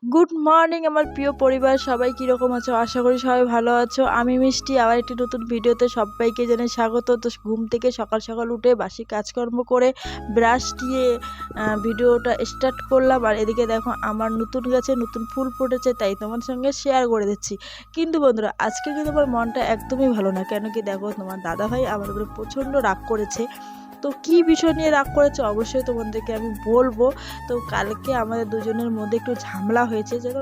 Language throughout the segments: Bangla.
গুড মর্নিং আমার প্রিয় পরিবার, সবাই কীরকম আছো? আশা করি সবাই ভালো আছো। আমি মিষ্টি আবার একটি নতুন ভিডিওতে সবাইকে জানাই স্বাগত। তো ঘুম থেকে সকাল সকাল উঠে বাসি কাজকর্ম করে ব্রাশ দিয়ে ভিডিওটা স্টার্ট করলাম। আর এদিকে দেখো আমার নতুন গাছে নতুন ফুল ফুটেছে, তাই তোমার সঙ্গে শেয়ার করে দিচ্ছি। কিন্তু বন্ধুরা, আজকে কিন্তু আমার মনটা একদমই ভালো না। কেন কি দেখো, তোমার দাদাভাই আমার উপরে প্রচণ্ড রাগ করেছে। তো কি বিষয় নিয়ে রাগ করেছে অবশ্যই তোমাদেরকে আমি বলবো। তো কালকে আমাদের দুজনের মধ্যে একটু ঝামেলা হয়েছে, যেন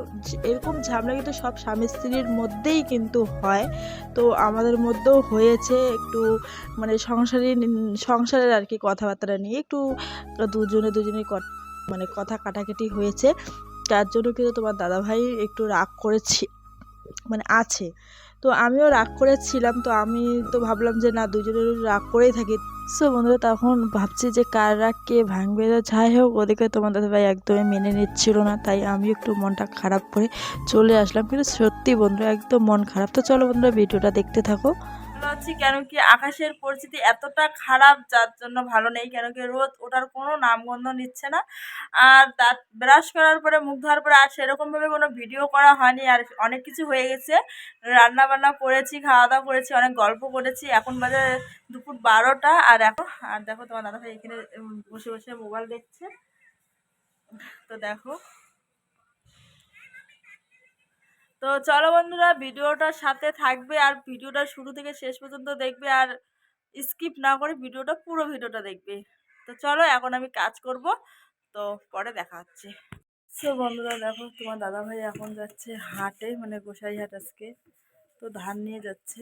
এরকম ঝামেলা কিন্তু সব স্বামী স্ত্রীর মধ্যেই কিন্তু হয়। তো আমাদের মধ্যেও হয়েছে একটু, মানে সংসারের আর কি কথাবার্তা নিয়ে একটু দুজনের মানে কথা কাটাকাটি হয়েছে। তার জন্য কিন্তু তোমার দাদাভাই একটু রাগ করেছি, মানে আছে। তো আমিও রাগ করেছিলাম, তো আমি তো ভাবলাম যে না, দুজনের রাগ করেই থাকি। সো বন্ধুরা, তখন ভাবছি যে কার রাগ কে ভাঙবে। তো যাই হোক, ওদিকে তোমার দাদাভাই একদমই মেনে নিচ্ছিল না, তাই আমি একটু মনটা খারাপ করে চলে আসলাম। কিন্তু সত্যি বন্ধুরা, একদম মন খারাপ। তো চলো বন্ধুরা, ভিডিওটা দেখতে থাকো। ভালো আছি, কেন কি আকাশের পরিস্থিতি এতটা খারাপ, যার জন্য ভালো নেই। কেন কি রোদ ওঠার কোনো নামগন্ধ নিচ্ছে না। আর দাঁত ব্রাশ করার পরে, মুখ ধোয়ার পরে আর সেরকমভাবে কোনো ভিডিও করা হয়নি। আর অনেক কিছু হয়ে গেছে, রান্না বান্না করেছি, খাওয়া দাওয়া করেছি, অনেক গল্প করেছি। এখন বাজে দুপুর 12টা। আর দেখো তোমার দাদাভাই এখানে বসে বসে মোবাইল দেখছে। তো দেখো, তো চলো বন্ধুরা, ভিডিওটার সাথে থাকবে আর ভিডিওটা শুরু থেকে শেষ পর্যন্ত দেখবে, আর স্কিপ না করে পুরো ভিডিওটা দেখবে। তো চলো, এখন আমি কাজ করব, তো পরে দেখা হচ্ছে। সো বন্ধুরা দেখো, তোমার দাদাভাই এখন যাচ্ছে হাটে, মানে গোসাইহাট আজকে। তো ধান নিয়ে যাচ্ছে,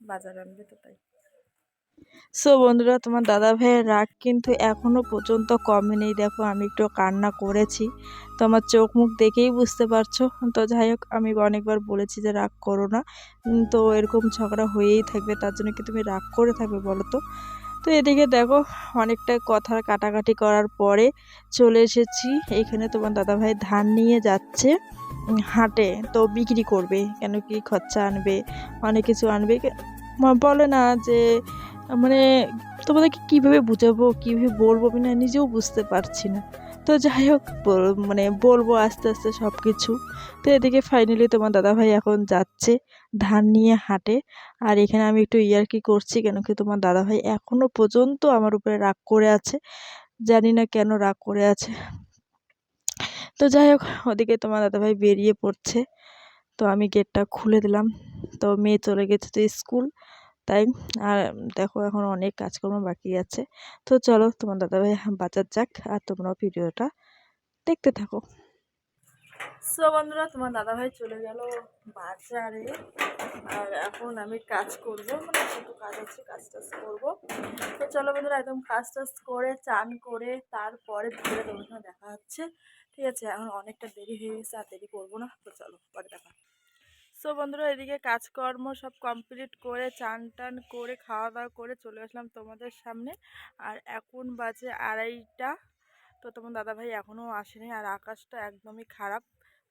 বাজার আনবে, তো তাই। সো বন্ধুরা, তোমার দাদা ভাইয়ের রাগ কিন্তু এখনো পর্যন্ত কমেনি। দেখো, আমি একটু কান্না করেছি, তো আমার চোখ মুখ দেখেই বুঝতে পারছো। তো যাই হোক, আমি অনেকবার বলেছি যে রাগ করো না, তো এরকম ঝগড়া হয়েই থাকবে, তার জন্য কি তুমি রাগ করে থাকবে বলো তো? তো এদিকে দেখো, অনেকটা কথার কাটাকাটি করার পরে চলে এসেছি এখানে। তোমার দাদাভাই ধান নিয়ে যাচ্ছে হাটে, তো বিক্রি করবে। কেন কি খরচা আনবে, অনেক কিছু আনবে। বলে না যে, মানে তোমাদেরকে কীভাবে বুঝাবো, কীভাবে বলবো, আমি না নিজেও বুঝতে পারছি না। তো যাই হোক, মানে বলবো আস্তে আস্তে সব কিছু। তো এদিকে ফাইনালি তোমার দাদাভাই এখন যাচ্ছে ধান নিয়ে হাটে। আর এখানে আমি একটু ইয়ার্কি করছি, কেন কি তোমার দাদাভাই এখনো পর্যন্ত আমার উপরে রাগ করে আছে। জানি না কেন রাগ করে আছে। তো যাই হোক, ওদিকে তোমার দাদাভাই বেরিয়ে পড়ছে, তো আমি গেটটা খুলে দিলাম। তো মেয়ে চলে গেছে তো স্কুল, তাই। আর দেখো, এখন অনেক কাজকর্ম বাকি আছে। তো চলো, তোমার দাদাভাই বাজার যাক, আর তোমরাও ভিডিওটা দেখতে থাকো। সো বন্ধুরা, তোমার দাদাভাই চলে গেল বাজারে, আর এখন আমি কাজ করব, মানে একটু কাজ আছে, কাজ টাজ করবো। তো চলো বন্ধুরা, একদম কাজ টাজ করে চান করে তারপরে ভিডিও তোমার সঙ্গে দেখা হচ্ছে। ঠিক আছে, এখন অনেকটা দেরি হয়ে গেছে, আর দেরি করবো না। তো চলো, পরে দেখা। সো বন্ধুরা, এদিকে কাজকর্ম সব কমপ্লিট করে চান টান করে খাওয়া দাওয়া করে চলে আসলাম তোমাদের সামনে। আর এখন বাজে 2:30। তো তোমার দাদাভাই এখনও আসেনি, আর আকাশটা একদমই খারাপ,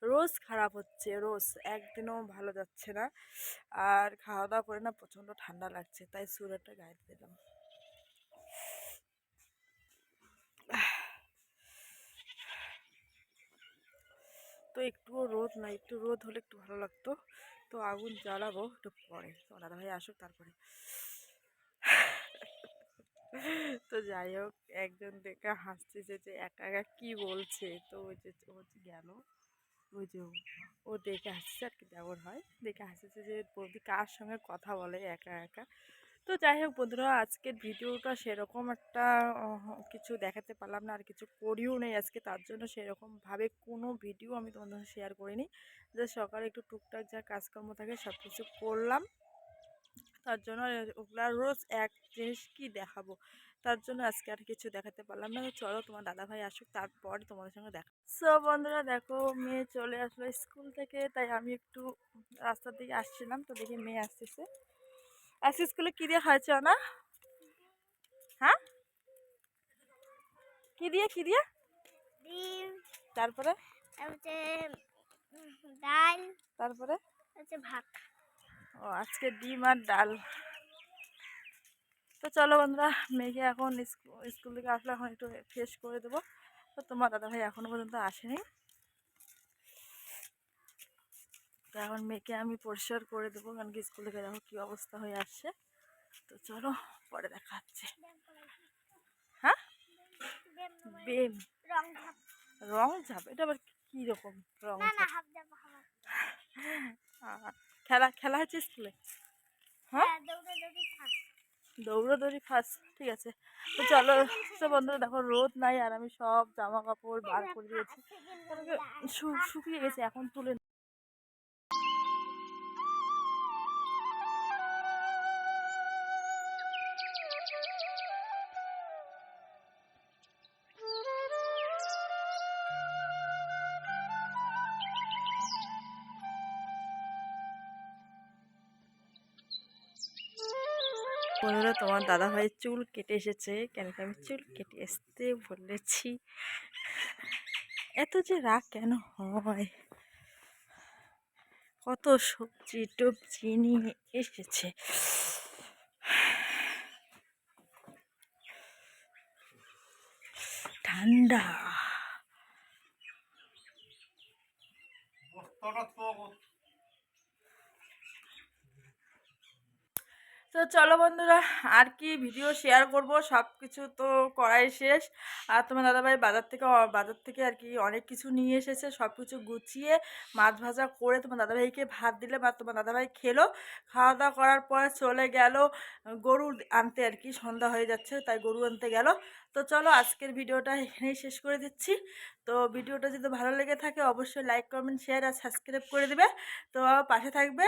রোজ খারাপ হচ্ছে, রোজ একদিনও ভালো যাচ্ছে না। আর খাওয়া দাওয়া করে না প্রচণ্ড ঠান্ডা লাগছে, তাই সোয়েটারটা গায়ে দিলাম। তো একটুও রোদ না, একটু রোদ হলে একটু ভালো লাগতো। তো আগুন জ্বালাবো একটু পরে, তোমার দাদাভাই আসুক তারপরে। তো যাই হোক, একজন দেখে হাসতেছে যে একা একা কি বলছে। তো ওই যে ও গেল, ওই যে ও দেখে হাসছে, আর কি দেবর হয়, দেখে হাসতেছে যে বৌদি কার সঙ্গে কথা বলে একা একা। তো যাই হোক বন্ধুরা, আজকের ভিডিওটা সেরকম একটা কিছু দেখাতে পারলাম না, আর কিছু করিও নেই আজকে, তার জন্য সেরকমভাবে কোনো ভিডিও আমি তোমাদের সাথে শেয়ার করিনি। যে সকালে একটু টুকটাক যা কাজকর্ম থাকে সব কিছু করলাম, তার জন্য ওগুলা রোজ এক জিনিস কি দেখাবো, তার জন্য আজকে আর কিছু দেখাতে পারলাম না। চলো, তোমার দাদাভাই আসুক, তারপরে তোমাদের সঙ্গে দেখা। সো বন্ধুরা দেখো, মেয়ে চলে আসলো স্কুল থেকে, তাই আমি একটু রাস্তার দিকে আসছিলাম। তো দেখি মেয়ে আসতেছে। আজকে স্কুলে কী দিয়ে হয়েছে না? হ্যাঁ, কি দিয়ে ডিম, তারপরে হচ্ছে ডাল, তারপরে হচ্ছে ভাত। ও, আজকে ডিম আর ডাল। তো চলো বন্ধুরা, মেয়েকে এখন স্কুল থেকে আসলে এখন একটু ফ্রেশ করে দেবো, তো তোমার দাদাভাই এখনো পর্যন্ত আসেনি। তো এখন মেয়েকে আমি পরিষ্কার করে দেবো, কারণ কি স্কুল থেকে দেখো কী অবস্থা হয়ে আসছে। তো চলো পরে দেখা হচ্ছে। হ্যাঁ, বেম রং ঝাপ। রং ঝাপ, এটা আবার কী রকম রং না না, ঝাপ? হাফ ঝাপ খেলা খেলা হচ্ছে স্কুলে? হ্যাঁ, হ্যাঁ, দৌড়াদৌড়ি থাক। দৌড়াদৌড়ি ফার্স্ট, ঠিক আছে। তো চলো। তো বন্ধুরা দেখো রোদ নাই, আর আমি সব জামা কাপড় বার করে দিয়েছি, কারণ কি শুকিয়ে গেছে, এখন তুলে। বন্ধুরা তোমার দাদাভাই চুল কেটে এসেছে, কেন কি আমি চুল কেটে আসতে বলেছি। এত যে রাগ কেন হয়? কত সবজি টবজি নিয়ে এসেছে। ঠান্ডা। তো চলো বন্ধুরা, আর কি ভিডিও শেয়ার করব, সব কিছু তো করাই শেষ। আর তোমার দাদাভাই বাজার থেকে আর কি অনেক কিছু নিয়ে এসেছে, সব কিছু গুছিয়ে মাছ ভাজা করে তোমার দাদাভাইকে ভাত দিলে, বা তোমার দাদাভাই খেলো। খাওয়া দাওয়া করার পর চলে গেল গরু আনতে, আর কি সন্ধ্যা হয়ে যাচ্ছে, তাই গরু আনতে গেল। তো চলো আজকের ভিডিওটা এখানেই শেষ করে দিচ্ছি। তো ভিডিওটা যদি ভালো লেগে থাকে অবশ্যই লাইক কমেন্ট শেয়ার আর সাবস্ক্রাইব করে দেবে। তো পাশে থাকবে।